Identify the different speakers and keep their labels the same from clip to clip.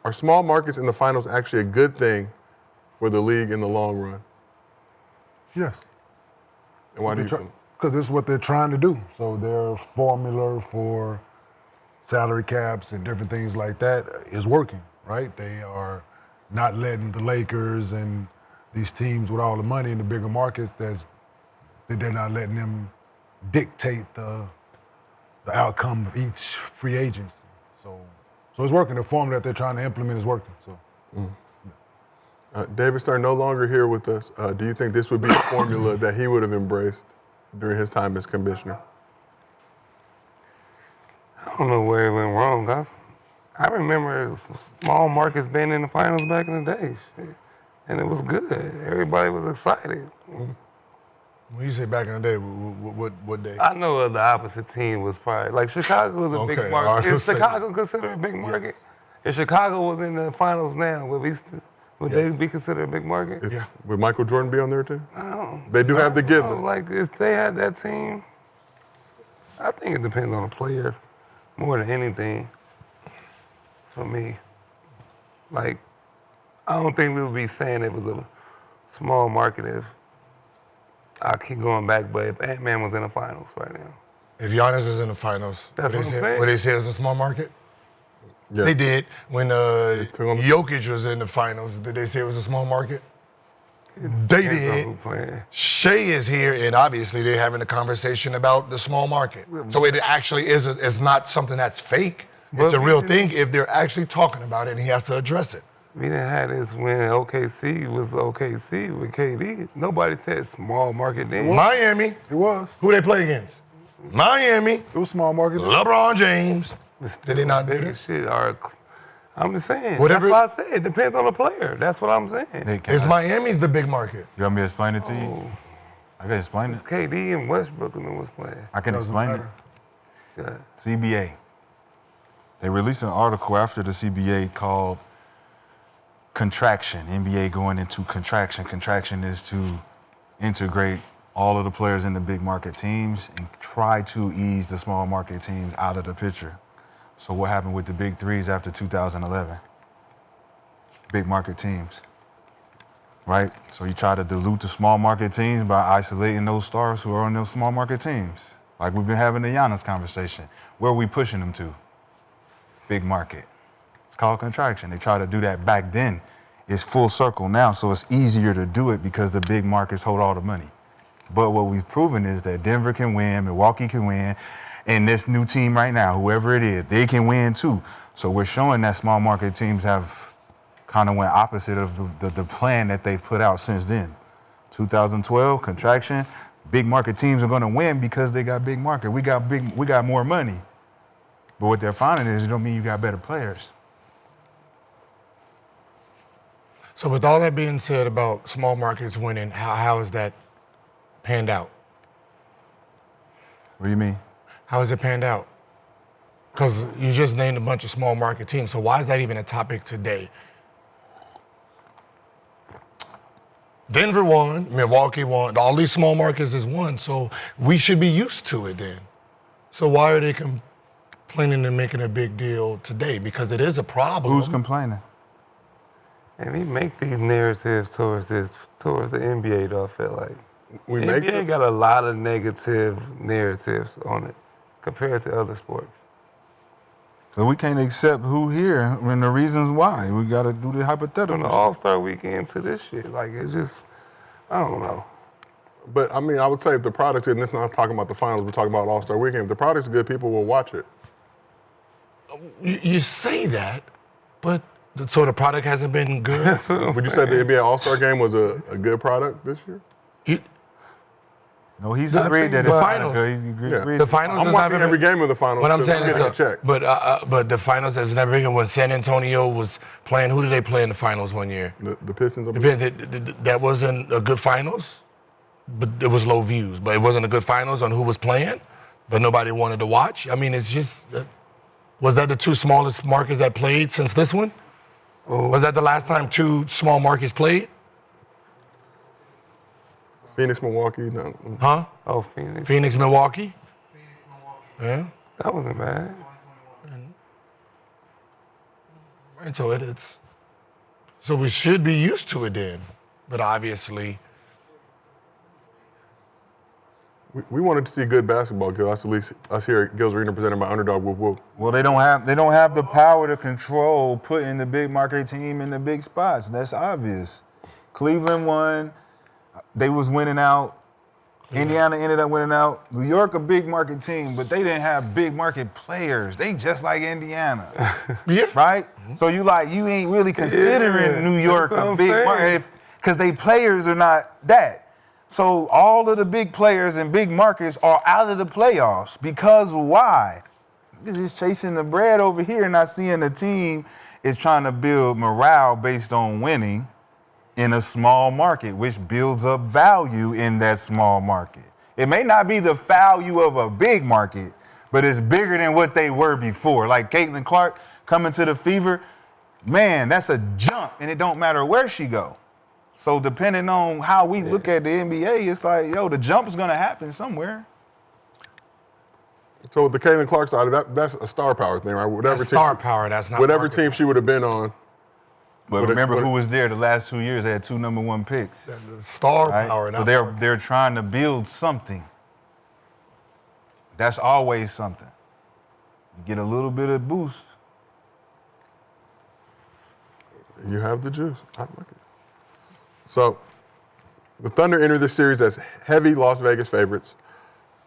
Speaker 1: Are small markets in the finals actually a good thing for the league in the long run?
Speaker 2: Yes.
Speaker 1: And why do you think?
Speaker 2: Because this is what they're trying to do. So their formula for salary caps and different things like that is working, right? They are not letting the Lakers and these teams with all the money in the bigger markets, that they're not letting them dictate the outcome of each free agency. So it's working. The formula that they're trying to implement is working. So.
Speaker 1: David Stern no longer here with us. Do you think this would be a formula that he would have embraced during his time as commissioner?
Speaker 3: I don't know where it went wrong. I remember small markets being in the finals back in the day, and it was good. Everybody was excited.
Speaker 4: When you say back in the day, what day?
Speaker 3: I know the opposite team was probably, like Chicago was a big market. Is Chicago considered a big market? Yes. If Chicago was in the finals now, would they be considered a big market?
Speaker 1: Yeah. Would Michael Jordan be on there too?
Speaker 3: No.
Speaker 1: They do have the Gilbert.
Speaker 3: Like if they had that team, I think it depends on the player more than anything. For me, like I don't think we would be saying it was a small market if I keep going back, but if Ant-Man was in the finals right now.
Speaker 4: If Giannis is in the finals,
Speaker 3: That's what I'm saying.
Speaker 4: Would they say it was a small market?
Speaker 1: Yeah.
Speaker 4: They did. When Jokic was in the finals, did they say it was a small market? They did. Shai is here, and obviously they're having a conversation about the small market. So it actually is not something that's fake. It's a real thing if they're actually talking about it, and he has to address it.
Speaker 3: We didn't have this when OKC was OKC with KD. Nobody said small market then.
Speaker 4: Miami.
Speaker 2: It was.
Speaker 4: Who they play against? Miami.
Speaker 2: It was small market.
Speaker 4: LeBron James. Did they not do that?
Speaker 3: Shit, I'm just saying.
Speaker 4: Whatever.
Speaker 3: That's why I said it depends on the player. That's what I'm saying.
Speaker 4: It's Miami's the big market.
Speaker 5: You want me to explain it to you? I can explain
Speaker 3: It's
Speaker 5: it.
Speaker 3: KD and Westbrook and was playing.
Speaker 5: I can explain it.
Speaker 3: Yeah.
Speaker 5: CBA. They released an article after the CBA called Contraction. NBA going into contraction. Contraction is to integrate all of the players in the big market teams and try to ease the small market teams out of the picture. So what happened with the big threes after 2011? Big market teams, right? So you try to dilute the small market teams by isolating those stars who are on those small market teams. Like we've been having the Giannis conversation. Where are we pushing them to? Big market. It's called contraction. They tried to do that back then. It's full circle now, so it's easier to do it because the big markets hold all the money. But what we've proven is that Denver can win, Milwaukee can win, and this new team right now, whoever it is, they can win too. So we're showing that small market teams have kind of went opposite of the plan that they've put out since then. 2012, contraction, big market teams are gonna win because they got big market. We got more money. But what they're finding is it don't mean you got better players.
Speaker 4: So with all that being said about small markets winning, how has that panned out?
Speaker 5: What do you mean?
Speaker 4: How has it panned out? Because you just named a bunch of small market teams, so why is that even a topic today? Denver won, Milwaukee won, all these small markets is won, so we should be used to it then. So why are they complaining and making a big deal today? Because it is a problem.
Speaker 5: Who's complaining?
Speaker 3: And we make these narratives towards the NBA though, I feel like.
Speaker 1: We
Speaker 3: The
Speaker 1: make
Speaker 3: NBA
Speaker 1: them?
Speaker 3: got a lot of negative narratives on it compared to other sports.
Speaker 5: So we can't accept who here and the reasons why. We got to do the
Speaker 3: From
Speaker 5: hypothetical.
Speaker 3: the All-Star weekend to this shit, like it's just, I don't know.
Speaker 1: But I mean, I would say if the product, and this not talking about the finals, we're talking about All-Star Weekend. If the product's good, people will watch it.
Speaker 4: You say that, but so the product hasn't been good?
Speaker 1: Would you say the NBA All-Star Game was a good product this year?
Speaker 5: No, he's agreed that
Speaker 4: the
Speaker 5: it's
Speaker 4: finals.
Speaker 5: good. He's agreed.
Speaker 4: The finals
Speaker 1: I'm
Speaker 4: has
Speaker 1: watching
Speaker 4: never
Speaker 1: every
Speaker 4: been,
Speaker 1: game of the finals.
Speaker 4: What I'm
Speaker 1: because
Speaker 4: saying
Speaker 1: getting a
Speaker 4: is,
Speaker 1: check.
Speaker 4: but the finals has never been when San Antonio was playing. Who did they play in the finals one year?
Speaker 1: The Pistons. I believe.
Speaker 4: That wasn't a good finals, but it was low views. But it wasn't a good finals on who was playing, but nobody wanted to watch. I mean, it's just, was that the two smallest markets that played since this one? Was that the last time two small markets played?
Speaker 1: Phoenix, Milwaukee. No.
Speaker 4: Huh?
Speaker 3: Oh, Phoenix.
Speaker 4: Phoenix, Milwaukee? Yeah.
Speaker 3: That wasn't bad.
Speaker 4: And so so we should be used to it then. But obviously,
Speaker 1: We wanted to see good basketball, Gil. That's at least us here at Gil's Arena presented by Underdog Whoop Whoop.
Speaker 5: Well, they don't have the power to control putting the big market team in the big spots. That's obvious. Cleveland won. They was winning out. Indiana ended up winning out. New York, a big market team, but they didn't have big market players. They just like Indiana.
Speaker 4: Yeah.
Speaker 5: Right? So you ain't really considering New York a big market because they players are not that. So all of the big players and big markets are out of the playoffs because why? They're just chasing the bread over here and not seeing the team is trying to build morale based on winning in a small market, which builds up value in that small market. It may not be the value of a big market, but it's bigger than what they were before. Like Caitlin Clark coming to the Fever, man, that's a jump, and it don't matter where she go. So depending on how we look at the NBA, it's like, yo, the jump is gonna happen somewhere.
Speaker 1: So with the Caitlin Clark side, that's a star power thing, right?
Speaker 4: that's star power. That's not
Speaker 1: Whatever
Speaker 4: market
Speaker 1: team she would have been on.
Speaker 5: But remember who was there the last 2 years? They had 2 number 1 picks.
Speaker 4: That's star
Speaker 5: Right?
Speaker 4: power.
Speaker 5: So
Speaker 4: not
Speaker 5: they're trying to build something. That's always something. You get a little bit of boost.
Speaker 1: You have the juice. I like it. So the Thunder enter this series as heavy Las Vegas favorites,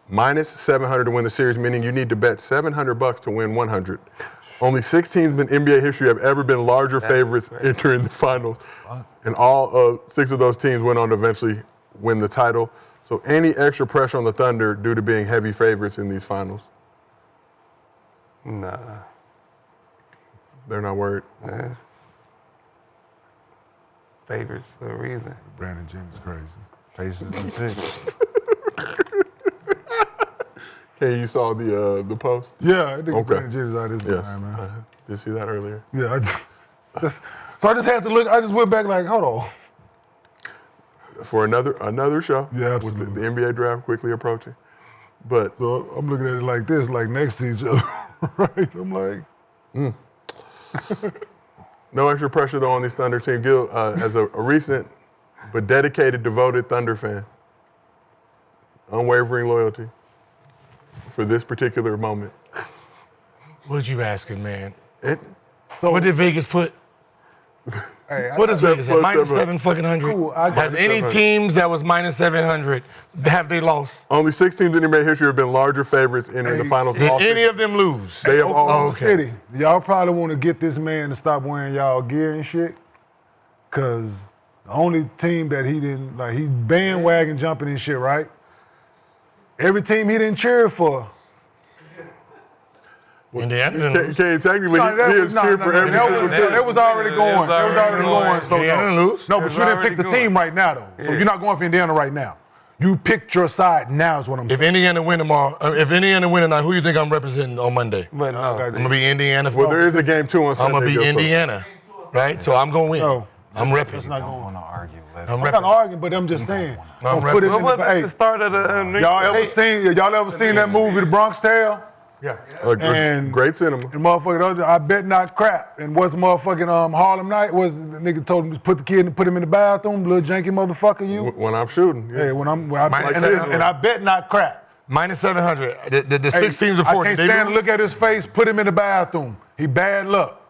Speaker 1: minus 700 to win the series, meaning you need to bet $700 to win 100. Only 6 teams in NBA history have ever been larger favorites entering the finals. And all 6 of those teams went on to eventually win the title. So any extra pressure on the Thunder due to being heavy favorites in these finals?
Speaker 3: Nah.
Speaker 1: They're not worried.
Speaker 3: That's favorites for a reason.
Speaker 2: Brandon Jennings is crazy.
Speaker 5: Pacers and 6.
Speaker 1: Okay, you saw the post?
Speaker 2: Yeah, I think
Speaker 1: Okay.
Speaker 2: Brandon Jennings out of his
Speaker 1: Yes.
Speaker 2: mind, man.
Speaker 1: Did you see that earlier?
Speaker 2: Yeah, so I just had to look. I just went back like, hold on.
Speaker 1: For another show.
Speaker 2: Yeah,
Speaker 1: With
Speaker 2: absolutely.
Speaker 1: the NBA draft quickly approaching. But
Speaker 2: So I'm looking at it like this, like next to each other, right? I'm like,
Speaker 1: no extra pressure though on these Thunder team. Gil, as a recent but dedicated, devoted Thunder fan, unwavering loyalty for this particular moment.
Speaker 4: What you asking, man?
Speaker 1: So
Speaker 4: What did Vegas put?
Speaker 2: hey,
Speaker 4: What is Vegas at?
Speaker 1: plus
Speaker 4: Minus
Speaker 1: 700.
Speaker 4: 700.
Speaker 2: Cool, I got
Speaker 4: Has any
Speaker 1: 700.
Speaker 4: teams that was minus 700 have they lost?
Speaker 1: Only 6 teams in NBA history have been larger favorites entering the finals.
Speaker 4: Did
Speaker 1: All
Speaker 4: any
Speaker 1: six.
Speaker 4: of them lose?
Speaker 1: They have all.
Speaker 2: Oklahoma City. Y'all probably want to get this man to stop wearing y'all gear and shit. Cause the only team that he didn't like, he bandwagon jumping and shit, right? Every team he didn't cheer for.
Speaker 4: Indiana didn't
Speaker 1: Can
Speaker 4: lose.
Speaker 1: technically
Speaker 2: No,
Speaker 1: he is cheered for every team.
Speaker 2: That was already going. That was already going. So
Speaker 4: Indiana didn't lose.
Speaker 2: no, but you didn't pick the team right now though. So you're not going for Indiana right now. You picked your side now is what I'm
Speaker 4: If
Speaker 2: saying.
Speaker 4: Indiana win tomorrow, if Indiana win tonight, who you think I'm representing on Monday?
Speaker 3: But no,
Speaker 4: I'm gonna be Indiana.
Speaker 1: Well, there is a game 2 on Sunday.
Speaker 4: I'm gonna be
Speaker 1: Gil, so-
Speaker 4: Indiana, right? So I'm gonna win.
Speaker 2: No,
Speaker 4: I'm
Speaker 2: that's
Speaker 4: repping.
Speaker 2: not
Speaker 5: I don't
Speaker 2: going.
Speaker 5: want to argue. Let
Speaker 4: I'm
Speaker 5: it.
Speaker 2: I'm not
Speaker 4: repping.
Speaker 2: arguing, but I'm just saying.
Speaker 4: I'm
Speaker 2: Put it
Speaker 3: what
Speaker 2: in
Speaker 3: was
Speaker 2: the,
Speaker 3: at
Speaker 2: hey,
Speaker 3: the start of the New
Speaker 2: y'all
Speaker 3: York?
Speaker 2: ever seen that movie, The Bronx Tale?
Speaker 4: Yeah.
Speaker 2: And-
Speaker 1: great cinema.
Speaker 2: And motherfucking, I bet not crap. And what's motherfucking Harlem Night? Was the nigga told him to put the kid and put him in the bathroom, little janky motherfucker, you.
Speaker 1: When I'm shooting.
Speaker 2: Hey,
Speaker 1: Like
Speaker 2: and
Speaker 1: Sidney.
Speaker 2: I bet not crap.
Speaker 4: Minus 700. The
Speaker 2: Hey,
Speaker 4: 6 teams
Speaker 2: I
Speaker 4: before.
Speaker 2: can't
Speaker 4: did they
Speaker 2: stand to
Speaker 4: lose?
Speaker 2: look at his face. Put him in the bathroom. He bad luck.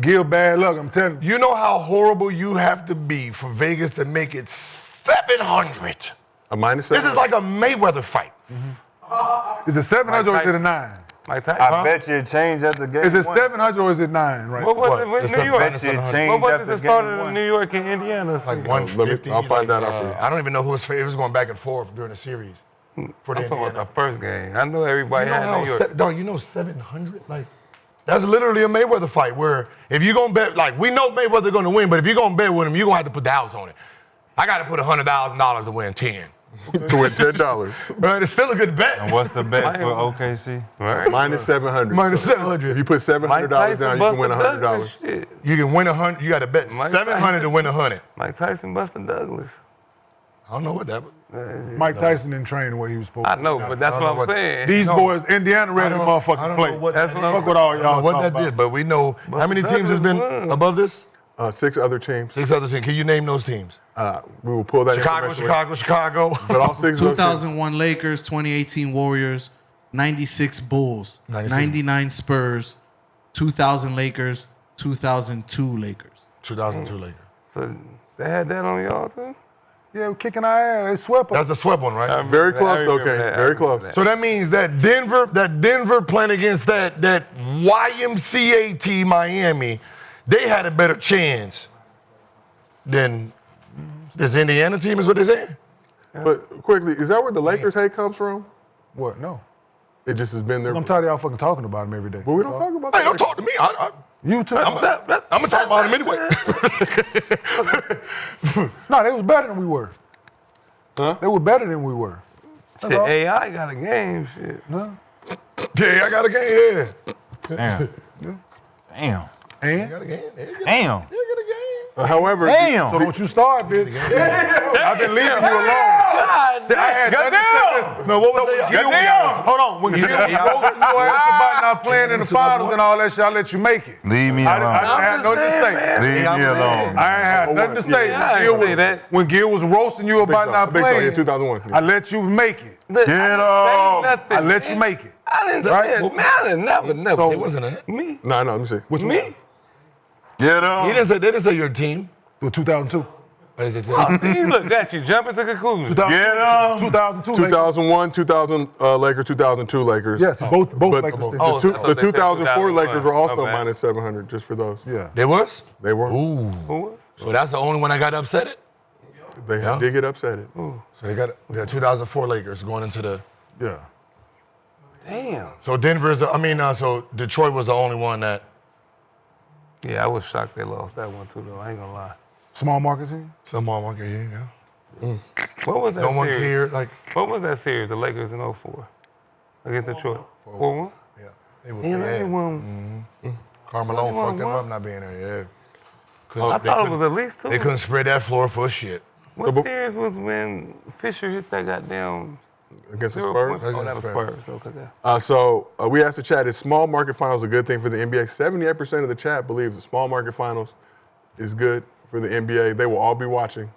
Speaker 2: Gil bad luck. I'm telling you.
Speaker 4: You know how horrible you have to be for Vegas to make it 700.
Speaker 1: A minus
Speaker 4: This
Speaker 1: 7.
Speaker 4: is like a Mayweather fight.
Speaker 2: Is it 700 or is it a 9?
Speaker 3: Like that.
Speaker 5: I bet you it changed after game
Speaker 2: Is it
Speaker 5: one.
Speaker 2: 700 or is it 9? Right.
Speaker 3: What was
Speaker 4: What?
Speaker 3: it with
Speaker 4: It's
Speaker 3: New
Speaker 4: the
Speaker 3: York?
Speaker 4: bet you
Speaker 5: it
Speaker 3: What
Speaker 5: changed
Speaker 3: was
Speaker 5: after
Speaker 3: it the start
Speaker 5: game
Speaker 3: of the
Speaker 5: one.
Speaker 3: New York and Indiana?
Speaker 4: Like
Speaker 3: series?
Speaker 4: 150.
Speaker 1: I'll find that out for you.
Speaker 4: I don't even know who was favorite. It was going back and forth during the series. For the
Speaker 3: I'm talking about
Speaker 4: Indiana.
Speaker 3: the first game. I know everybody
Speaker 4: You know
Speaker 3: had
Speaker 4: how
Speaker 3: New York.
Speaker 4: Don't you know 700? Like, that's literally a Mayweather fight where if you're going to bet, like, we know Mayweather's going to win, but if you're going to bet with him, you're going to have to put the house on it. I got to put $100,000 to win 10.
Speaker 1: to win $10.
Speaker 4: But it's still a good bet.
Speaker 5: And what's the bet for OKC?
Speaker 3: Right.
Speaker 1: Minus 700.
Speaker 4: Minus
Speaker 1: So
Speaker 4: 700.
Speaker 1: if you put $700
Speaker 3: Mike
Speaker 1: down,
Speaker 3: Tyson
Speaker 1: you can win
Speaker 3: busted
Speaker 1: $100.
Speaker 3: Douglas. Shit.
Speaker 4: You can win 100. You got to bet
Speaker 3: Mike
Speaker 4: 700 to win 100.
Speaker 3: Mike Tyson busted Douglas.
Speaker 4: I don't know what that.
Speaker 2: Mike Tyson didn't train where he was supposed to.
Speaker 3: I know, but that's what I'm saying.
Speaker 2: These boys, Indiana ready to
Speaker 4: I
Speaker 2: motherfucking
Speaker 4: don't
Speaker 2: play.
Speaker 4: know what
Speaker 3: That's
Speaker 4: that
Speaker 3: what I'm
Speaker 4: is.
Speaker 3: saying.
Speaker 2: Fuck with all
Speaker 4: I don't know
Speaker 2: y'all
Speaker 4: what
Speaker 2: talking
Speaker 4: that
Speaker 2: about.
Speaker 4: did, but we know how many
Speaker 3: the
Speaker 4: teams has been
Speaker 3: Thunder won.
Speaker 4: above this?
Speaker 1: 6 other teams.
Speaker 4: 6 other teams. Can you name those teams?
Speaker 1: We will pull that
Speaker 4: Chicago,
Speaker 1: information.
Speaker 4: Chicago.
Speaker 1: But all 6 of those teams.
Speaker 6: 2001 Lakers, 2018 Warriors, 96 Bulls,
Speaker 4: 96.
Speaker 6: 99 Spurs, 2000 Lakers, 2002 Lakers.
Speaker 4: 2002 Lakers.
Speaker 3: So they had that on y'all too?
Speaker 2: Yeah, we're kicking our ass. They swept us.
Speaker 4: That's the swept one, right?
Speaker 1: Very close, though,
Speaker 3: remember
Speaker 1: Kane.
Speaker 3: that.
Speaker 1: Very
Speaker 3: I
Speaker 1: close.
Speaker 3: remember
Speaker 4: So that means that Denver playing against that YMCA team Miami, they had a better chance than this Indiana team, is what they're saying?
Speaker 1: But quickly, is that where the Lakers hate comes from?
Speaker 2: What? No.
Speaker 1: It just has been there.
Speaker 2: I'm tired of y'all fucking talking about them every day.
Speaker 1: But we don't talk about
Speaker 4: Hey,
Speaker 1: that.
Speaker 4: don't talk to me.
Speaker 2: You too.
Speaker 4: I'm gonna talk about them anyway.
Speaker 2: No, they was better than we were.
Speaker 1: Huh?
Speaker 2: They were better than we were. That's
Speaker 3: Shit,
Speaker 2: all.
Speaker 3: AI got a game, shit.
Speaker 2: No.
Speaker 4: Yeah, I got a game.
Speaker 5: Damn. Damn.
Speaker 2: And?
Speaker 4: Got a game.
Speaker 5: Damn.
Speaker 4: Got a game.
Speaker 1: However,
Speaker 2: So
Speaker 5: Damn.
Speaker 2: don't you start, bitch. I've been leaving you alone. See, I had nothing to say this.
Speaker 4: No, what was they?
Speaker 2: Hold on. When Gil was roasting your ass about not playing in the finals and all that shit, I let you make it.
Speaker 5: Leave me
Speaker 2: I
Speaker 5: alone.
Speaker 2: had nothing to say.
Speaker 5: Leave me alone.
Speaker 2: I ain't had nothing to say.
Speaker 3: Yeah, I ain't say that.
Speaker 2: When Gil was roasting you about not
Speaker 1: I think so,
Speaker 2: playing,
Speaker 1: yeah, 2001.
Speaker 2: I let you make it.
Speaker 3: Look,
Speaker 5: Get
Speaker 3: I didn't
Speaker 5: off.
Speaker 3: say nothing,
Speaker 2: I let you
Speaker 3: man.
Speaker 2: make it.
Speaker 3: I didn't say
Speaker 2: Right?
Speaker 3: that. Man, I didn't never.
Speaker 4: It wasn't it.
Speaker 3: Me?
Speaker 1: No, let me see.
Speaker 2: Which
Speaker 3: Me?
Speaker 5: Get on.
Speaker 4: They didn't say your team.
Speaker 2: one? 2002.
Speaker 4: What is it?
Speaker 3: Oh, see, look at you jumping to conclusions.
Speaker 5: Get on.
Speaker 2: 2002. Lakers.
Speaker 1: 2001, 2000 Lakers, 2002 Lakers.
Speaker 2: Yes, both
Speaker 1: But
Speaker 2: Lakers did.
Speaker 3: Oh, I
Speaker 1: the
Speaker 3: thought they said
Speaker 1: 2004 Lakers were also
Speaker 3: Okay.
Speaker 1: minus 700, just for those.
Speaker 2: Yeah.
Speaker 4: There was?
Speaker 1: They were.
Speaker 4: Ooh.
Speaker 3: Who was?
Speaker 4: So that's the only one I got upset.
Speaker 1: They
Speaker 4: Yeah.
Speaker 1: did get upset.
Speaker 4: So they got the 2004 Lakers going into the.
Speaker 2: Yeah.
Speaker 3: Damn.
Speaker 4: So Denver's. So Detroit was the only one that.
Speaker 3: Yeah, I was shocked they lost that one too, though. I ain't gonna lie.
Speaker 2: Small market team?
Speaker 4: Some more market here, yeah.
Speaker 3: What was that
Speaker 4: No one
Speaker 3: series?
Speaker 4: cared. Like,
Speaker 3: What was that series? The Lakers in 04 against Detroit. 4-1.
Speaker 4: yeah. They were
Speaker 3: Damn,
Speaker 4: bad.
Speaker 3: they won.
Speaker 4: Carmelo
Speaker 3: They won
Speaker 4: fucked them
Speaker 3: one.
Speaker 4: up not being there, yeah.
Speaker 3: I thought it was at least two.
Speaker 4: They couldn't spread that floor for shit.
Speaker 3: What series was when Fisher hit that goddamn
Speaker 1: Against the
Speaker 3: 0
Speaker 1: Spurs?
Speaker 3: point? Oh, that was
Speaker 4: Spurs.
Speaker 3: Spurs. Okay.
Speaker 1: So we asked the chat, is small market finals a good thing for the NBA? 78% of the chat believes the small market finals is good for the NBA. They will all be watching.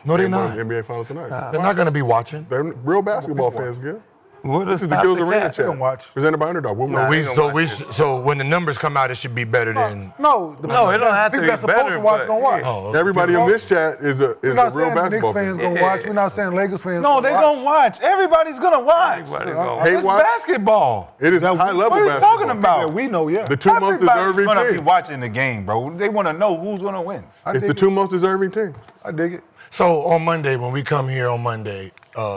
Speaker 4: No, they're
Speaker 1: Game one of
Speaker 4: not.
Speaker 1: the NBA finals tonight.
Speaker 4: They're not going to be watching.
Speaker 1: They're real basketball fans, good.
Speaker 3: What
Speaker 1: This is the Gilbert Arenas chat.
Speaker 2: Don't watch.
Speaker 1: Presented by Underdog. We'll
Speaker 3: Nah,
Speaker 1: watch.
Speaker 3: they gonna watch it.
Speaker 4: So when the numbers come out, it should be better than.
Speaker 2: No,
Speaker 3: No, it don't have to
Speaker 2: people
Speaker 3: be
Speaker 2: that's supposed
Speaker 3: better,
Speaker 2: to watch
Speaker 3: but
Speaker 2: don't watch.
Speaker 3: yeah.
Speaker 4: Oh,
Speaker 1: Everybody on this chat is a
Speaker 2: We're
Speaker 1: real
Speaker 2: not saying Knicks
Speaker 1: basketball
Speaker 2: fans
Speaker 1: fan.
Speaker 2: gonna watch. We're not saying Lakers fans.
Speaker 5: No, they gonna watch. Everybody's gonna watch.
Speaker 3: Everybody's gonna
Speaker 1: Hate
Speaker 5: It's
Speaker 1: watch?
Speaker 5: basketball.
Speaker 1: It is high level
Speaker 5: What are you
Speaker 1: basketball.
Speaker 5: talking about?
Speaker 2: Yeah, we know. Yeah.
Speaker 1: The two most
Speaker 5: Everybody's
Speaker 1: deserving
Speaker 5: gonna be
Speaker 1: teams.
Speaker 5: watching the game, bro. They want to know who's gonna win.
Speaker 2: I
Speaker 1: It's
Speaker 2: dig
Speaker 1: the
Speaker 2: it.
Speaker 1: two most deserving teams.
Speaker 2: I dig it.
Speaker 4: So on Monday, when we come here on Monday,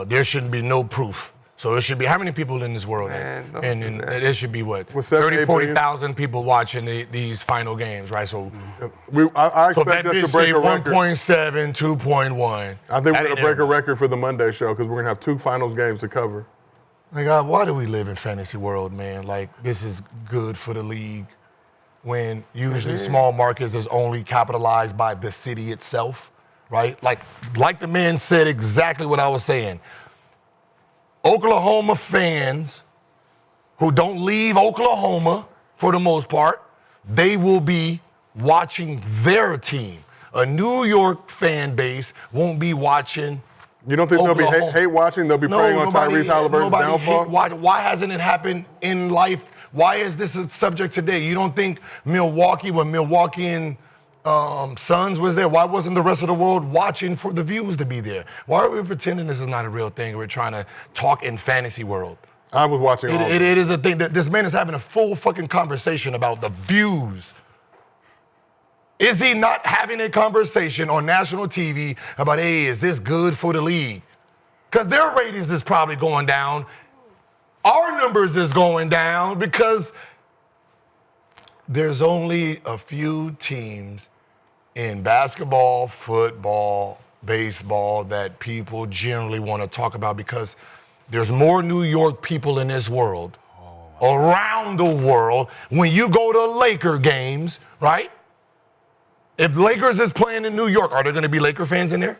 Speaker 4: there shouldn't be no proof. So it should be how many people in this world?
Speaker 3: Man, don't
Speaker 4: and
Speaker 3: do that.
Speaker 4: it should be what?
Speaker 1: With 7,
Speaker 4: 30,
Speaker 1: 8
Speaker 4: 40,000 people watching these final games, right? So,
Speaker 1: I
Speaker 4: so
Speaker 1: expect
Speaker 4: that
Speaker 1: us to
Speaker 4: bitch
Speaker 1: break
Speaker 4: say
Speaker 1: a record.
Speaker 4: 1.7, 2.1.
Speaker 1: I think we're going to break a record for the Monday show because we're going to have 2 finals games to cover.
Speaker 4: Like, why do we live in fantasy world, man? Like, this is good for the league when usually small markets is only capitalized by the city itself, right? Like the man said exactly what I was saying. Oklahoma fans who don't leave Oklahoma for the most part, they will be watching their team. A New York fan base won't be watching.
Speaker 1: You don't think they'll be
Speaker 4: Oklahoma.
Speaker 1: hate watching? They'll be preying on Tyrese Haliburton's downfall?
Speaker 4: Why hasn't it happened in life? Why is this a subject today? You don't think Milwaukee, when Milwaukee and Suns was there, why wasn't the rest of the world watching for the views to be there? Why are we pretending this is not a real thing? We're trying to talk in fantasy world.
Speaker 1: I was watching all of
Speaker 4: It is a thing that this man is having a full fucking conversation about the views. Is he not having a conversation on national TV about, hey, is this good for the league? Because their ratings is probably going down. Our numbers is going down because there's only a few teams in basketball, football, baseball that people generally want to talk about because there's more New York people in this world, around the world. When you go to Laker games, right? If Lakers is playing in New York, are there going to be Laker fans in there?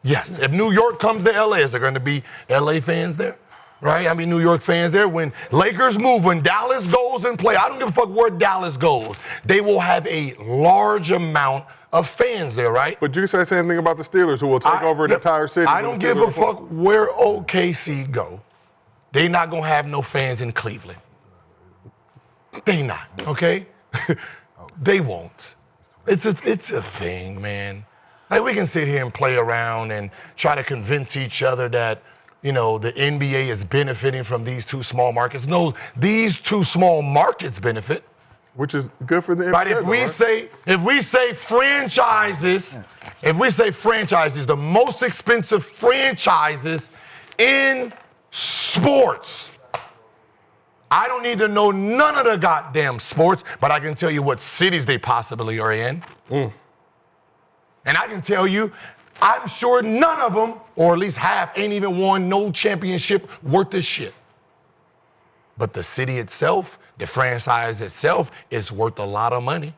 Speaker 4: Yes. If New York comes to LA, is there going to be LA fans there? Right? I mean, New York fans there. When Lakers move, when Dallas goes and play, I don't give a fuck where Dallas goes. They will have a large amount of fans there, right?
Speaker 1: But you can say the same thing about the Steelers, who will take over the entire city.
Speaker 4: I don't give a fuck where OKC go. They not going to have no fans in Cleveland. They not, okay? They won't. It's a thing, man. Like, we can sit here and play around and try to convince each other that, you know, the NBA is benefiting from these two small markets. No, these two small markets benefit.
Speaker 1: Which is good for the NBA.
Speaker 4: Right? If we say franchises, the most expensive franchises in sports. I don't need to know none of the goddamn sports, but I can tell you what cities they possibly are in. And I can tell you, I'm sure none of them, or at least half, ain't even won no championship worth of shit. But the city itself, the franchise itself, is worth a lot of money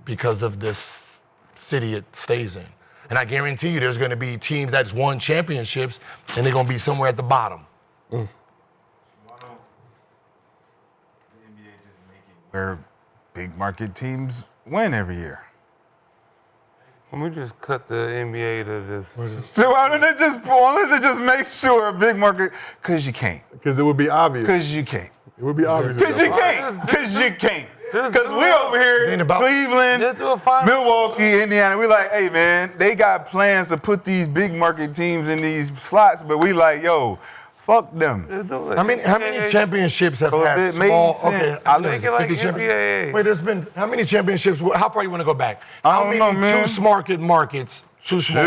Speaker 4: because of this city it stays in. And I guarantee you there's going to be teams that's won championships and they're going to be somewhere at the bottom.
Speaker 5: Why don't the NBA just make it where big market teams win every year?
Speaker 3: Let me just cut the NBA to just.
Speaker 5: So why don't they just make sure a big market? Because you can't.
Speaker 1: Because it would be obvious.
Speaker 5: Because you can't.
Speaker 1: It would be obvious.
Speaker 5: Because you can't. Because you can't. Because we over here in
Speaker 3: Just
Speaker 5: Cleveland,
Speaker 3: do a final.
Speaker 5: Milwaukee, Indiana, we like, hey man, they got plans to put these big market teams in these slots, but we like, yo, fuck them.
Speaker 3: Just do it.
Speaker 4: How many championships have
Speaker 5: So if
Speaker 4: had
Speaker 5: it made
Speaker 4: small?
Speaker 5: sense,
Speaker 4: Okay,
Speaker 5: I
Speaker 3: Make it like
Speaker 4: 50
Speaker 3: NCAA.
Speaker 4: Wait, there's been how many championships? How far you want to go back?
Speaker 5: I
Speaker 4: How
Speaker 5: don't
Speaker 4: many
Speaker 5: know, man.
Speaker 4: two small
Speaker 5: Shit.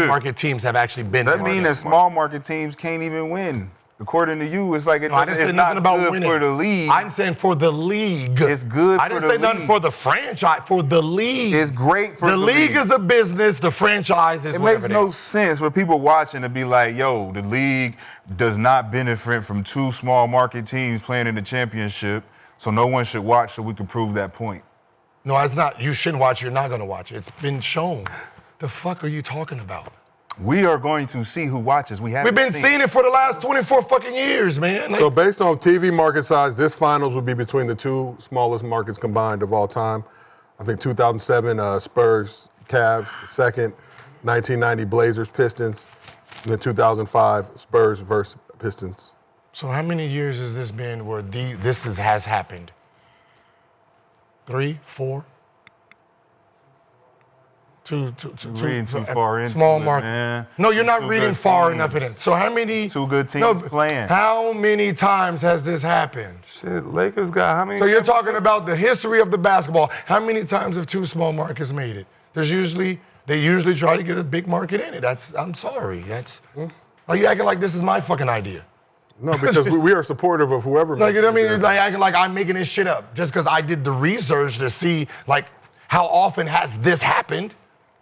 Speaker 4: market teams have actually been?
Speaker 5: That
Speaker 4: there?
Speaker 5: means that small market teams can't even win. According to you, it's like
Speaker 4: No, I didn't say
Speaker 5: it's
Speaker 4: nothing
Speaker 5: not
Speaker 4: about
Speaker 5: good
Speaker 4: winning.
Speaker 5: for the league.
Speaker 4: I'm saying for the league.
Speaker 5: It's good
Speaker 4: I
Speaker 5: for
Speaker 4: didn't
Speaker 5: the
Speaker 4: say nothing
Speaker 5: league.
Speaker 4: for the franchise. For the league.
Speaker 5: It's great for
Speaker 4: the league is a business. The franchise is
Speaker 5: It
Speaker 4: whatever
Speaker 5: makes
Speaker 4: they
Speaker 5: no
Speaker 4: are.
Speaker 5: sense for people watching to be like, yo, the league does not benefit from two small market teams playing in the championship, so no one should watch so we can prove that point.
Speaker 4: No, it's not. You shouldn't watch it. You're not going to watch it. It's been shown. The fuck are you talking about?
Speaker 5: We are going to see who watches. We
Speaker 4: We've
Speaker 5: haven't
Speaker 4: been seeing it for the last 24 fucking years, man. Like,
Speaker 1: So based on TV market size, this finals would be between the two smallest markets combined of all time. I think 2007 Spurs, Cavs, second, 1990 Blazers, Pistons, and then 2005 Spurs versus Pistons.
Speaker 4: so how many years has this been where has happened? 3, 4?
Speaker 5: reading too far into
Speaker 4: small
Speaker 5: it,
Speaker 4: market.
Speaker 5: man.
Speaker 4: No, you're not
Speaker 5: Two
Speaker 4: reading
Speaker 5: good
Speaker 4: far
Speaker 5: teams.
Speaker 4: enough in it. So how many?
Speaker 5: Two good teams playing.
Speaker 4: How many times has this happened?
Speaker 3: Shit, Lakers got how many?
Speaker 4: So you're talking about the history of the basketball. How many times have two small markets made it? They usually try to get a big market in it. I'm sorry. Are you acting like this is my fucking idea?
Speaker 1: No, because we are supportive of whoever.
Speaker 4: Like, you know what I mean?
Speaker 1: makes
Speaker 4: It's
Speaker 1: it.
Speaker 4: like acting like I'm making this shit up just because I did the research to see like how often has this happened.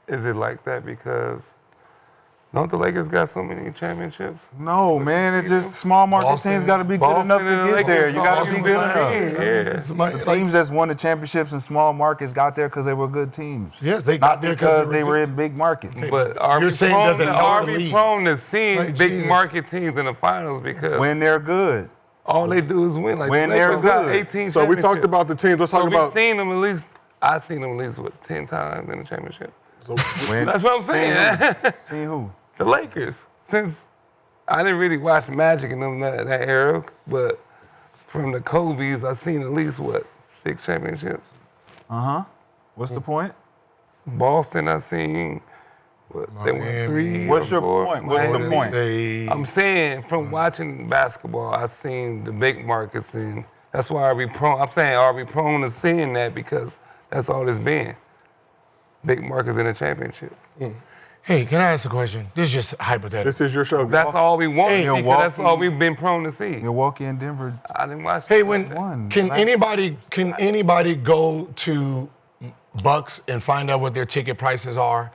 Speaker 3: Is it like that because don't the Lakers got so many championships?
Speaker 5: No, man, it's just small market
Speaker 4: Boston-
Speaker 5: teams got to be good
Speaker 3: Boston
Speaker 5: enough
Speaker 3: and
Speaker 5: to
Speaker 3: the
Speaker 5: get
Speaker 3: Lakers
Speaker 5: there. You got to be
Speaker 3: always
Speaker 5: good
Speaker 3: been
Speaker 5: enough.
Speaker 3: Yeah.
Speaker 4: It's my-
Speaker 5: The
Speaker 4: like,
Speaker 5: teams that's won the championships in small markets got there because they were good teams.
Speaker 4: yes, they
Speaker 5: Not
Speaker 4: got there
Speaker 5: because they
Speaker 4: good.
Speaker 5: were in big markets.
Speaker 3: But are
Speaker 4: You're
Speaker 3: we
Speaker 4: saying
Speaker 3: prone
Speaker 4: doesn't
Speaker 3: to,
Speaker 4: know
Speaker 3: are
Speaker 4: the
Speaker 3: we
Speaker 4: league.
Speaker 3: prone to seeing
Speaker 4: Like,
Speaker 3: big
Speaker 4: Jesus.
Speaker 3: market teams in the finals because
Speaker 5: When they're good.
Speaker 3: all they do is win? Like
Speaker 5: When
Speaker 3: the
Speaker 5: they're
Speaker 3: Lakers got
Speaker 5: good.
Speaker 3: 18
Speaker 1: So we talked
Speaker 3: championships.
Speaker 1: about the teams. Let's
Speaker 3: So
Speaker 1: talk
Speaker 3: we've
Speaker 1: about.
Speaker 3: seen them at least. I've seen them at least 10 times in the championship.
Speaker 5: When,
Speaker 3: That's what I'm saying.
Speaker 5: See who?
Speaker 3: The Lakers. Since I didn't really watch Magic in them that era, but from the Kobe's, I've seen at least 6 championships.
Speaker 5: What's the point?
Speaker 3: Boston, I've seen. They won
Speaker 4: Miami.
Speaker 3: 3.
Speaker 5: What's
Speaker 3: or
Speaker 5: your
Speaker 3: 4.
Speaker 5: point? What's the
Speaker 3: Miami.
Speaker 5: point?
Speaker 3: I'm saying from watching basketball, I've seen the big markets, and that's why I'm saying are we prone to seeing that because that's all it's been. Big markets in a championship.
Speaker 4: Hey, can I ask a question? This is just hypothetical.
Speaker 1: This is your show.
Speaker 3: That's all we want to see, 'cause that's
Speaker 5: Milwaukee-
Speaker 3: all we've been prone to see.
Speaker 5: Milwaukee and Denver.
Speaker 3: I didn't watch
Speaker 4: Hey,
Speaker 3: it.
Speaker 5: one.
Speaker 4: can
Speaker 5: Last
Speaker 4: anybody go to Bucks and find out what their ticket prices are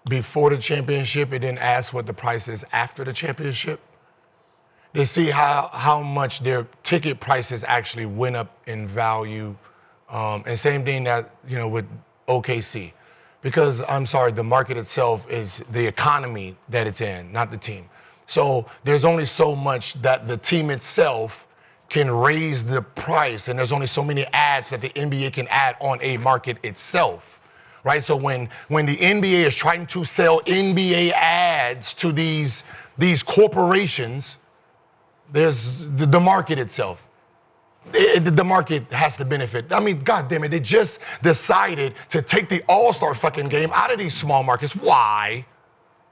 Speaker 4: before the championship and then ask what the price is after the championship? They see how much their ticket prices actually went up in value. And same thing that, with OKC. Because, I'm sorry, the market itself is the economy that it's in, not the team. So there's only so much that the team itself can raise the price, and there's only so many ads that the NBA can add on a market itself, right? So when the NBA is trying to sell NBA ads to these corporations, there's the market itself. The market has to benefit. I mean, God damn it, they just decided to take the All-Star fucking game out of these small markets. Why?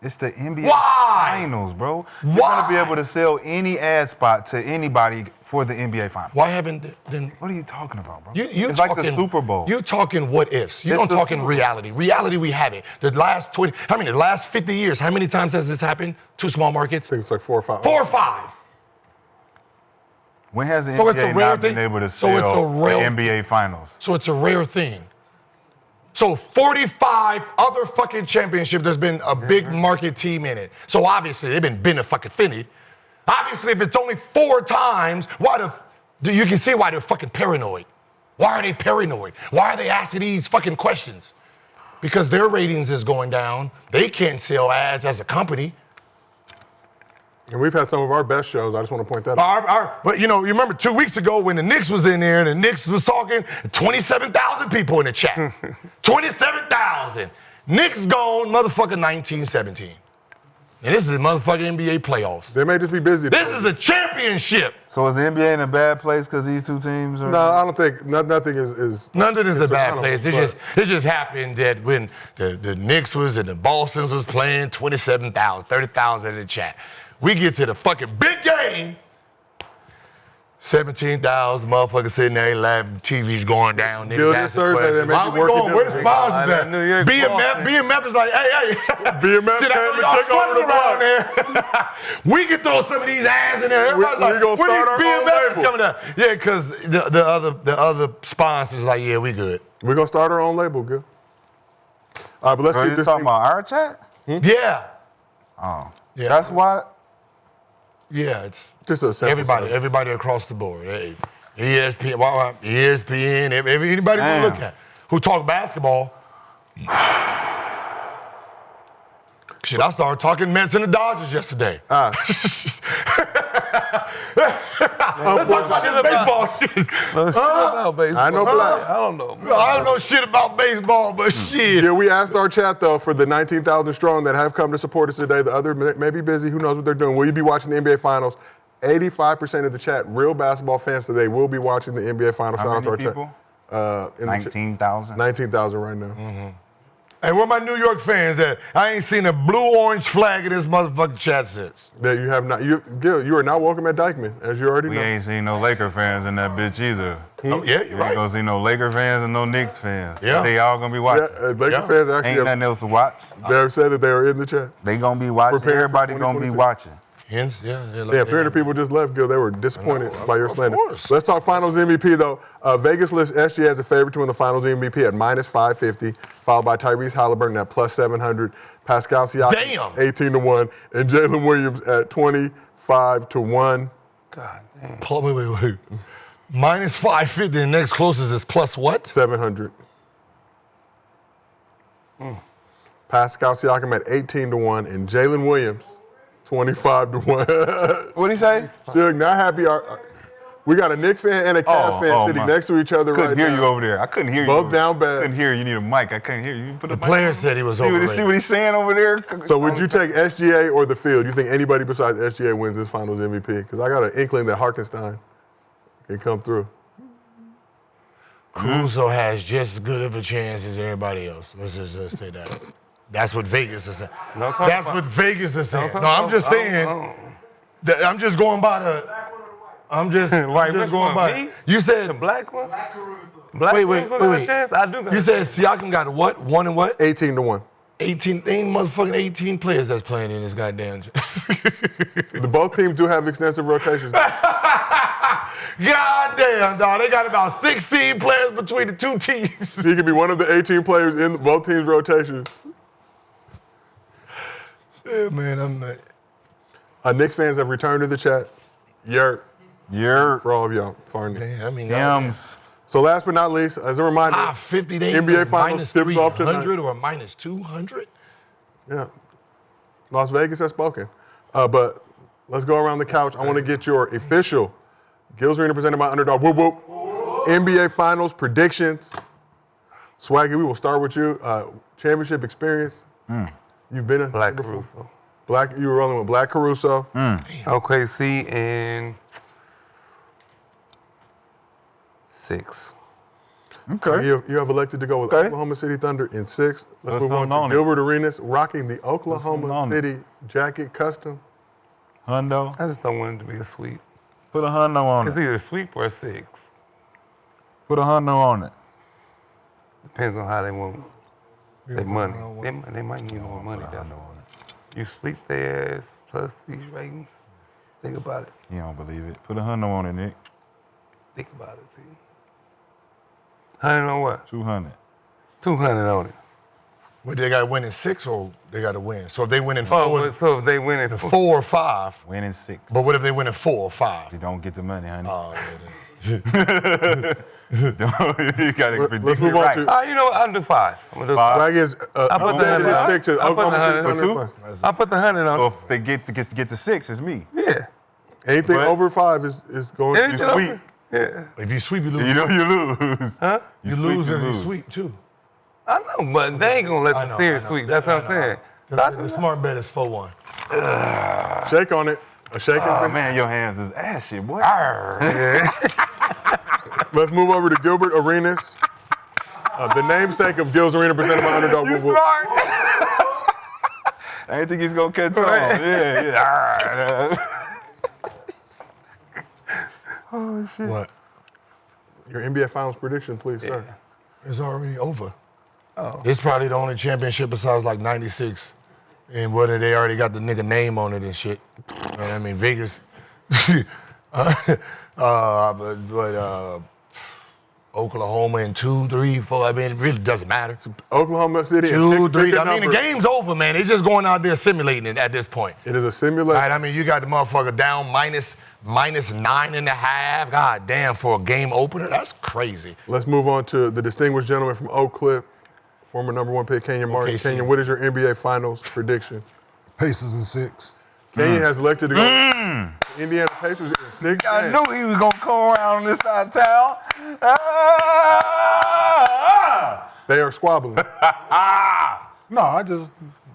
Speaker 5: It's the NBA
Speaker 4: Why?
Speaker 5: Finals, bro.
Speaker 4: Why?
Speaker 5: You're gonna be able to sell any ad spot to anybody for the NBA Finals.
Speaker 4: Why haven't then?
Speaker 5: What are you talking about, bro?
Speaker 4: You
Speaker 5: it's
Speaker 4: talking,
Speaker 5: like the Super Bowl.
Speaker 4: You talking what ifs? You
Speaker 5: It's
Speaker 4: don't
Speaker 5: the
Speaker 4: talking
Speaker 5: Super Bowl.
Speaker 4: reality. Reality, we have it. The last 50 years, how many times has this happened? Two small markets?
Speaker 1: I think it's like 4 or 5.
Speaker 4: 4 or 5.
Speaker 5: When has the
Speaker 4: So it's a
Speaker 5: NBA
Speaker 4: rare
Speaker 5: not been
Speaker 4: thing?
Speaker 5: able to
Speaker 4: So it's a
Speaker 5: sell
Speaker 4: rare-
Speaker 5: the NBA Finals?
Speaker 4: So it's a rare thing. So 45 other fucking championships, there's been a big market team in it. So obviously they've been a fucking offended. Obviously, if it's only 4 times, you can see why they're fucking paranoid. Why are they paranoid? Why are they asking these fucking questions? Because their ratings is going down. They can't sell ads as a company.
Speaker 1: And we've had some of our best shows. I just want to point that out.
Speaker 4: But you remember 2 weeks ago when the Knicks was in there and the Knicks was talking, 27,000 people in the chat. 27,000. Knicks gone, motherfucking 19-17. And this is the motherfucking NBA playoffs.
Speaker 1: They may just be busy.
Speaker 4: This is a championship.
Speaker 5: So is the NBA in a bad place because these two teams are?
Speaker 1: No, I don't think nothing is.
Speaker 4: None of this is a bad
Speaker 1: phenomenal,
Speaker 4: place.
Speaker 1: but-
Speaker 4: It just happened that when the Knicks was and the Bostons was playing, 27,000, 30,000 in the chat. We get to the fucking big game, 17,000 motherfuckers sitting there laughing, TV's going down.
Speaker 1: Gilgeous
Speaker 4: asking
Speaker 1: Thursday,
Speaker 4: questions.
Speaker 1: they make
Speaker 4: Why
Speaker 1: you
Speaker 4: we
Speaker 1: work
Speaker 4: going?
Speaker 1: it
Speaker 4: Where the
Speaker 1: down.
Speaker 4: sponsors
Speaker 3: That New York
Speaker 4: at?
Speaker 3: Boston.
Speaker 4: BMF is like, hey.
Speaker 1: BMF
Speaker 4: Shit, I know
Speaker 1: came to
Speaker 4: y'all
Speaker 1: take over the
Speaker 4: struggling around there. We can throw some of these ads in there. Everybody's
Speaker 1: we
Speaker 4: like,
Speaker 1: gonna
Speaker 4: when
Speaker 1: start
Speaker 4: these
Speaker 1: our own
Speaker 4: BMFs
Speaker 1: label.
Speaker 4: coming up? Yeah, because the other sponsors like, yeah, we good.
Speaker 1: We're going to start our own label, Gil. All right, but let's
Speaker 5: Are
Speaker 1: keep
Speaker 5: you
Speaker 1: this
Speaker 5: talking
Speaker 1: thing.
Speaker 5: about our chat?
Speaker 4: Yeah.
Speaker 5: Oh,
Speaker 4: Yeah.
Speaker 5: that's why.
Speaker 4: Yeah, it's
Speaker 1: Just a sample size.
Speaker 4: everybody across the board. Hey, ESPN, anybody
Speaker 5: Damn.
Speaker 4: we look at who talk basketball. Shit, I started talking Mets and the Dodgers yesterday. Let's talk about this baseball shit.
Speaker 3: About baseball.
Speaker 1: I know black.
Speaker 3: I don't know.
Speaker 4: I don't know shit about baseball, but shit.
Speaker 1: Yeah, we asked our chat, though, for the 19,000 strong that have come to support us today. The other may be busy. Who knows what they're doing? Will you be watching the NBA Finals? 85% of the chat, real basketball fans today, will be watching the NBA Finals.
Speaker 5: How
Speaker 1: Shout out to
Speaker 5: many
Speaker 1: our
Speaker 5: people?
Speaker 1: chat.
Speaker 5: 19,000.
Speaker 1: 19,000 right now.
Speaker 4: Hey, where my New York fans at? I ain't seen a blue-orange flag in this motherfucking chat since.
Speaker 1: That you have not. Gil, you are not welcome at Dykeman, as you already
Speaker 5: We
Speaker 1: know.
Speaker 5: ain't seen no Laker fans in that bitch either.
Speaker 4: Oh, yeah,
Speaker 5: You
Speaker 4: you're
Speaker 5: ain't
Speaker 4: right.
Speaker 5: gonna see no Laker fans and no Knicks fans.
Speaker 4: Yeah.
Speaker 5: They all gonna be
Speaker 1: Yeah,
Speaker 5: watching.
Speaker 1: Laker
Speaker 4: Yeah.
Speaker 1: fans actually
Speaker 5: Ain't
Speaker 1: have,
Speaker 5: nothing else to watch.
Speaker 1: they have said that they are in the chat.
Speaker 5: They gonna be watching.
Speaker 1: Prepare for
Speaker 5: Everybody gonna be
Speaker 1: 2022.
Speaker 5: watching.
Speaker 4: Hence, yeah.
Speaker 1: Yeah, 300 people just left, Gil. They were disappointed by your
Speaker 4: of
Speaker 1: slander.
Speaker 4: course.
Speaker 1: Let's talk Finals MVP, though. Vegas lists SGA as a favorite to win the Finals MVP at -550, followed by Tyrese Haliburton at +700, Pascal Siakam
Speaker 4: Damn.
Speaker 1: 18-1, and Jalen Williams at 25-1.
Speaker 3: God damn.
Speaker 4: Wait. Minus 550, and next closest is plus what?
Speaker 1: 700. Pascal Siakam at 18-1, and Jalen Williams 25-1.
Speaker 5: What'd he say?
Speaker 1: Suge, not happy. We got a Knicks fan and a Cavs fan sitting
Speaker 5: my.
Speaker 1: next to each other
Speaker 5: Couldn't
Speaker 1: right
Speaker 5: hear
Speaker 1: now.
Speaker 5: you over there. I couldn't hear you.
Speaker 1: Both down bad.
Speaker 5: Couldn't hear you. You need a mic. I couldn't hear you. Put
Speaker 4: The
Speaker 5: mic
Speaker 4: player
Speaker 5: on.
Speaker 4: said he was
Speaker 5: See what
Speaker 4: overrated.
Speaker 5: he's saying over there?
Speaker 1: So would you take SGA or the field? You think anybody besides SGA wins this Finals MVP? Because I got an inkling that Hartenstein can come through.
Speaker 4: Caruso has just as good of a chance as everybody else. Let's say that. That's what Vegas is saying.
Speaker 3: No talk
Speaker 4: That's
Speaker 3: about-
Speaker 4: what Vegas is saying.
Speaker 3: talk
Speaker 4: No, I'm
Speaker 3: about-
Speaker 4: just
Speaker 3: I don't
Speaker 4: saying.
Speaker 3: know.
Speaker 4: That I'm just going by the. I'm just
Speaker 3: Right,
Speaker 4: I'm just
Speaker 3: which
Speaker 4: going
Speaker 3: one,
Speaker 4: by.
Speaker 3: me?
Speaker 4: You said
Speaker 3: The black one? Black
Speaker 4: Wait,
Speaker 3: one's
Speaker 4: wait,
Speaker 3: got a
Speaker 4: wait.
Speaker 3: chance? I do got
Speaker 4: you
Speaker 3: a
Speaker 4: said
Speaker 3: chance.
Speaker 4: Siakam got what? 1 and what?
Speaker 1: 18-1.
Speaker 4: 18. They ain't motherfucking 18 players that's playing in this goddamn.
Speaker 1: Both teams do have extensive rotations.
Speaker 4: Goddamn, dog. They got about 16 players between the two teams.
Speaker 1: He could be one of the 18 players in both teams' rotations.
Speaker 4: Yeah, man, I'm not.
Speaker 1: Knicks fans have returned to the chat. Yerk
Speaker 5: You're
Speaker 1: for all of y'all. Farney.
Speaker 4: Yeah, I mean,
Speaker 5: Tim's.
Speaker 1: So last but not least, as a reminder,
Speaker 4: 550, they
Speaker 1: NBA
Speaker 4: go
Speaker 1: Finals
Speaker 4: minus
Speaker 1: tips off
Speaker 4: 300
Speaker 1: tonight.
Speaker 4: or minus 200?
Speaker 1: Yeah, Las Vegas has spoken. But let's go around the couch. I want to get your official Gilbert Arenas presented by Underdog. Whoop whoop. NBA Finals predictions. Swaggy, we will start with you. Championship experience. You've been a
Speaker 3: Black Caruso.
Speaker 1: You were rolling with Black Caruso.
Speaker 3: OKC and 6.
Speaker 5: Okay.
Speaker 1: You have elected to go with Oklahoma City Thunder in 6. Let's move on to Gilbert Arenas rocking the Oklahoma City jacket custom.
Speaker 5: Hundo.
Speaker 3: I just don't want it to be a sweep.
Speaker 5: Put a hundo on
Speaker 3: It's
Speaker 5: it.
Speaker 3: either a sweep or a 6.
Speaker 5: Put a hundo on it.
Speaker 3: Depends on how they want their money. They might need more money, though. You sweep their ass plus these ratings. Think about it.
Speaker 5: You don't believe it. Put a hundo on it, Nick.
Speaker 3: Think about it, T. 100 on what?
Speaker 5: 200.
Speaker 3: 200 on it.
Speaker 4: Well, they got to win in 6 or they got to win? So if they win in 4,
Speaker 3: Oh, so if they win it
Speaker 4: 4 or 5.
Speaker 5: Winning 6.
Speaker 4: But what if they win in 4 or 5?
Speaker 5: You don't get the money, honey.
Speaker 4: Oh,
Speaker 5: you gotta predict
Speaker 1: Let's move
Speaker 5: it
Speaker 1: on
Speaker 5: right.
Speaker 1: to
Speaker 3: you know what? I'll do 5. I'm gonna do
Speaker 5: Five.
Speaker 3: 5.
Speaker 1: Swaggy is updated his pick to
Speaker 3: I'll put the
Speaker 1: Oklahoma City
Speaker 3: 100
Speaker 1: Thunder.
Speaker 5: on
Speaker 1: Fine.
Speaker 3: I'll put the 100 on
Speaker 5: So
Speaker 3: it.
Speaker 5: if they get the 6, it's me.
Speaker 3: Yeah.
Speaker 1: Anything
Speaker 5: But-
Speaker 1: over 5 is going
Speaker 3: Anything
Speaker 1: to
Speaker 3: over- Yeah.
Speaker 4: If you sweep, you lose.
Speaker 5: You know you lose.
Speaker 3: Huh?
Speaker 4: You lose and you sweep too.
Speaker 3: I know, but they ain't gonna let the series sweep. That's what I'm saying.
Speaker 4: The smart bet is 4-1.
Speaker 1: shake on it. A shake has
Speaker 5: Oh
Speaker 1: been.
Speaker 5: man, your hands is ashy, boy.
Speaker 1: Let's move over to Gilbert Arenas. The namesake of Gilbert Arenas presented by Underdog.
Speaker 5: You
Speaker 1: Whoop, whoop.
Speaker 5: smart. I didn't think he's gonna catch on. Yeah.
Speaker 4: What?
Speaker 1: Your NBA Finals prediction, please, sir.
Speaker 4: It's already over.
Speaker 3: Oh.
Speaker 4: It's probably the only championship besides like 96. And whether they already got the nigga name on it and shit. I mean, Vegas. Oklahoma in 2, 3, 4. I mean, it really doesn't matter.
Speaker 1: Oklahoma City.
Speaker 4: 2,
Speaker 1: pick
Speaker 4: 3.
Speaker 1: a
Speaker 4: I mean, the
Speaker 1: number.
Speaker 4: game's over, man. It's just going out there simulating it at this point.
Speaker 1: It is a simulation.
Speaker 4: Right, I mean, you got the motherfucker down minus 9.5. God damn, for a game opener, that's crazy.
Speaker 1: Let's move on to the distinguished gentleman from Oak Cliff, former #1 pick, Kenyon Martin.
Speaker 4: OKC.
Speaker 1: Kenyon, what is your NBA Finals prediction?
Speaker 2: Pacers in 6.
Speaker 1: Kenyon has elected to go Indiana Pacers in 6
Speaker 5: I
Speaker 1: games.
Speaker 5: knew he was gonna come around on this side of town.
Speaker 1: They are squabbling.
Speaker 2: No, I just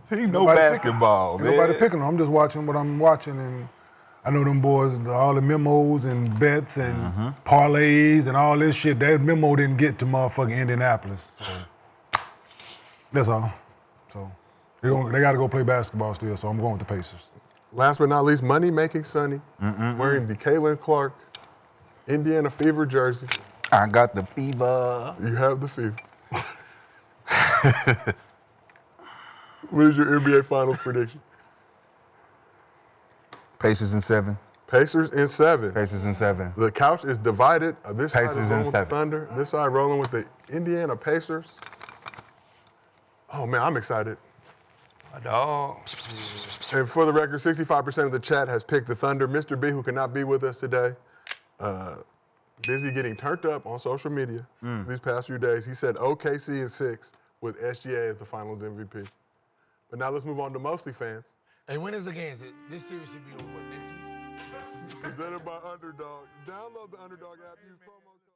Speaker 5: He know
Speaker 2: nobody
Speaker 5: basketball,
Speaker 2: picking,
Speaker 5: man.
Speaker 2: nobody picking them. I'm just watching what I'm watching, and I know them boys, all the memos and bets and parlays and all this shit. That memo didn't get to motherfucking Indianapolis. So that's all. So they got to go play basketball still. So I'm going with the Pacers.
Speaker 1: Last but not least, Money Making Sonny, wearing the Kaylin Clark Indiana Fever jersey.
Speaker 5: I got the fever.
Speaker 1: You have the fever. What is your NBA Finals prediction?
Speaker 5: Pacers in 7.
Speaker 1: Pacers in 7.
Speaker 5: Pacers in 7.
Speaker 1: The couch is divided. This side
Speaker 5: Pacers
Speaker 1: is
Speaker 5: in
Speaker 1: rolling with the
Speaker 5: 7.
Speaker 1: Thunder. This side rolling with the Indiana Pacers. Oh man, I'm excited.
Speaker 3: My dog.
Speaker 1: And for the record, 65% of the chat has picked the Thunder. Mr. B, who cannot be with us today, busy getting turned up on social media these past few days. He said OKC in 6 with SGA as the Finals MVP. But now let's move on to mostly fans.
Speaker 4: Hey, when is the game? This series should be over next week.
Speaker 1: Presented by Underdog. Download the Underdog app. Use promo code.